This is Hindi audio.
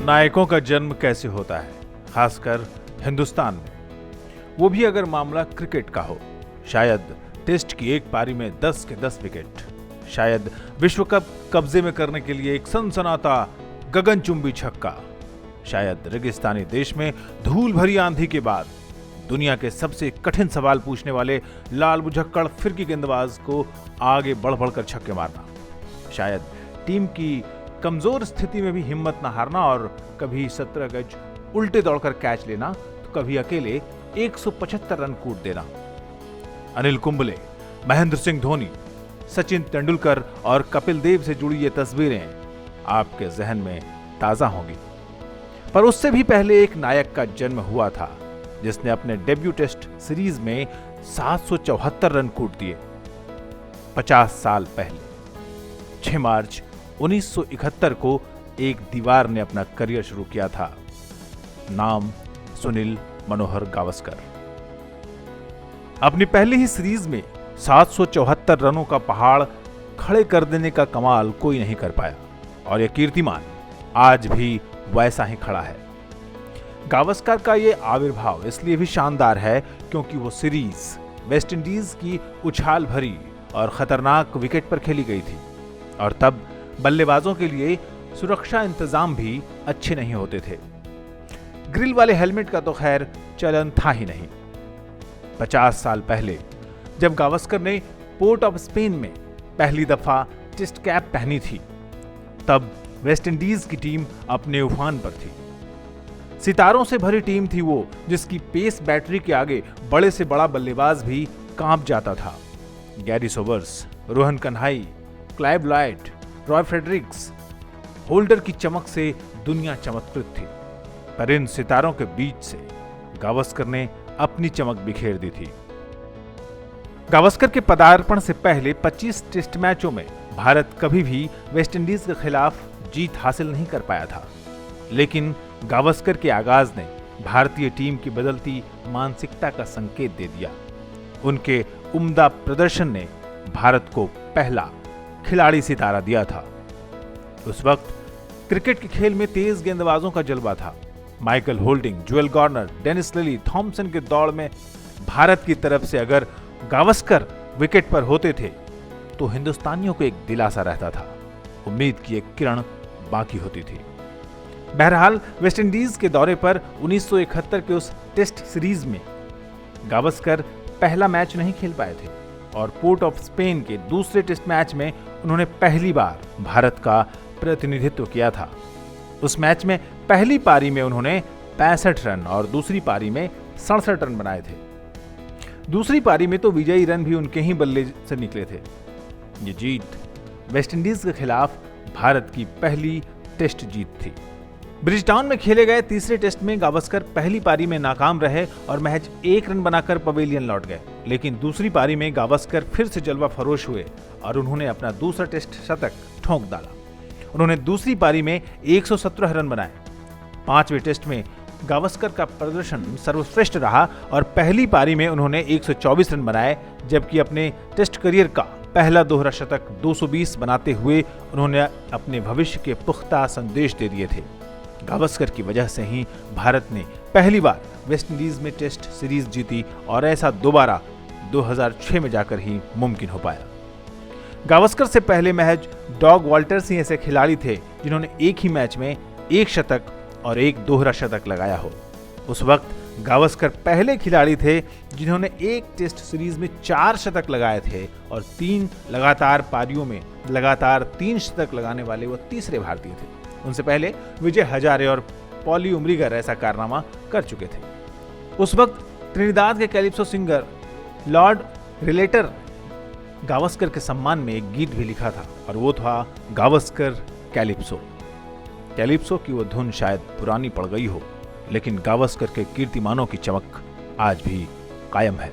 नायकों का जन्म कैसे होता है, खासकर हिंदुस्तान में, वो भी अगर मामला क्रिकेट का हो। शायद टेस्ट की एक पारी में 10 के 10 विकेट, शायद विश्व कप कब्जे में करने के लिए एक सनसनाता गगनचुंबी छक्का, शायद रेगिस्तानी देश में धूल भरी आंधी के बाद दुनिया के सबसे कठिन सवाल पूछने वाले लाल बुझक्कड़ फिरकी गेंदबाज को आगे बढ़ बढ़कर छक्के मारना, शायद टीम की कमजोर स्थिति में भी हिम्मत न हारना और कभी 17 गज उल्टे दौड़कर कैच लेना तो कभी अकेले 175 रन कूट देना। अनिल कुंबले, महेंद्र सिंह धोनी, सचिन तेंदुलकर और कपिल देव से जुड़ी ये तस्वीरें आपके जहन में ताजा होंगी। पर उससे भी पहले एक नायक का जन्म हुआ था जिसने अपने डेब्यू टेस्ट सीरीज में 774 रन कूट दिए। 50 साल पहले 6 मार्च 1971 को एक दीवार ने अपना करियर शुरू किया था। नाम सुनील मनोहर गावस्कर। अपनी पहली ही सीरीज में 774 रनों का पहाड़ खड़े कर देने का कमाल कोई नहीं कर पाया और यह कीर्तिमान आज भी वैसा ही खड़ा है। गावस्कर का यह आविर्भाव इसलिए भी शानदार है क्योंकि वो सीरीज वेस्ट इंडीज की उछाल भरी और खतरनाक विकेट पर खेली गई थी और तब बल्लेबाजों के लिए सुरक्षा इंतजाम भी अच्छे नहीं होते थे। ग्रिल वाले हेलमेट का तो खैर चलन था ही नहीं। 50 साल पहले जब गावस्कर ने पोर्ट ऑफ स्पेन में पहली दफा टेस्ट कैप पहनी थी तब वेस्ट इंडीज की टीम अपने उफान पर थी। सितारों से भरी टीम थी वो, जिसकी पेस बैटरी के आगे बड़े से बड़ा बल्लेबाज भी कांप जाता था। Garry Sobers, Rohan Kanhai, Clive Lloyd, Roy Fredericks, holder की चमक से दुनिया चमत्कृत थी। पर इन सितारों के बीच से गावस्कर ने अपनी चमक बिखेर दी थी। गावस्कर के पदार्पण से पहले 25 टेस्ट मैचों में भारत कभी भी वेस्ट इंडीज के खिलाफ जीत हासिल नहीं कर पाया था, लेकिन गावस्कर के आगाज ने भारतीय टीम की बदलती मानसिकता का संकेत दे दिया। उनके उम्दा प्रदर्शन ने भारत को पहला खिलाड़ी सितारा दिया था। उस वक्त क्रिकेट के खेल में तेज गेंदबाजों का जलवा था। Michael Holding, Joel Garner, Dennis Lillee, Thomson के दौड़ में भारत की तरफ से अगर गावस्कर विकेट पर होते थे तो हिंदुस्तानियों को एक दिलासा रहता था, उम्मीद की एक किरण बाकी होती थी। बहरहाल वेस्ट इंडीज के दौरे पर 1971 के उस टेस्ट सीरीज में गावस्कर पहला मैच नहीं खेल पाए थे और पोर्ट ऑफ स्पेन के दूसरे टेस्ट मैच में उन्होंने पहली बार भारत का प्रतिनिधित्व किया था। उस मैच में पहली पारी में उन्होंने 65 रन और दूसरी पारी में 67 रन बनाए थे। दूसरी पारी में तो विजयी रन भी उनके ही बल्ले से निकले थे। ये जीत वेस्ट इंडीज के खिलाफ भारत की पहली टेस्ट जीत थी। ब्रिजटाउन में खेले गए तीसरे टेस्ट में गावस्कर पहली पारी में नाकाम रहे और महज 1 रन बनाकर पवेलियन लौट गए, लेकिन दूसरी पारी में गावस्कर फिर से जलवा फरोश हुए और उन्होंने अपना दूसरा टेस्ट शतक ठोंक डाला। उन्होंने दूसरी पारी में 117 रन बनाए। 5वें टेस्ट में गावस्कर का प्रदर्शन सर्वश्रेष्ठ रहा और पहली पारी में उन्होंने 124 रन बनाए, जबकि अपने टेस्ट करियर का पहला दोहरा शतक 220 बनाते हुए उन्होंने अपने भविष्य के पुख्ता संदेश दे दिए थे। गावस्कर की वजह से ही भारत ने पहली बार वेस्ट इंडीज में टेस्ट सीरीज जीती और ऐसा दोबारा 2006 में जाकर ही मुमकिन हो पाया। गावस्कर से पहले महज डॉग वॉल्टर्स ही ऐसे खिलाड़ी थे जिन्होंने एक ही मैच में 1 शतक और 1 दोहरा शतक लगाया हो। उस वक्त गावस्कर पहले खिलाड़ी थे जिन्होंने एक टेस्ट सीरीज में 4 शतक लगाए थे और 3 लगातार पारियों में लगातार 3 शतक लगाने वाले वो तीसरे भारतीय थे। उनसे पहले विजय हजारे और पॉली उमरीगर ऐसा कारनामा कर चुके थे। उस वक्त त्रिनिदाद के कैलिप्सो सिंगर लॉर्ड रिलेटर गावस्कर के सम्मान में एक गीत भी लिखा था और वो था गावस्कर कैलिप्सो। कैलिप्सो की वो धुन शायद पुरानी पड़ गई हो, लेकिन गावस्कर के कीर्तिमानों की चमक आज भी कायम है।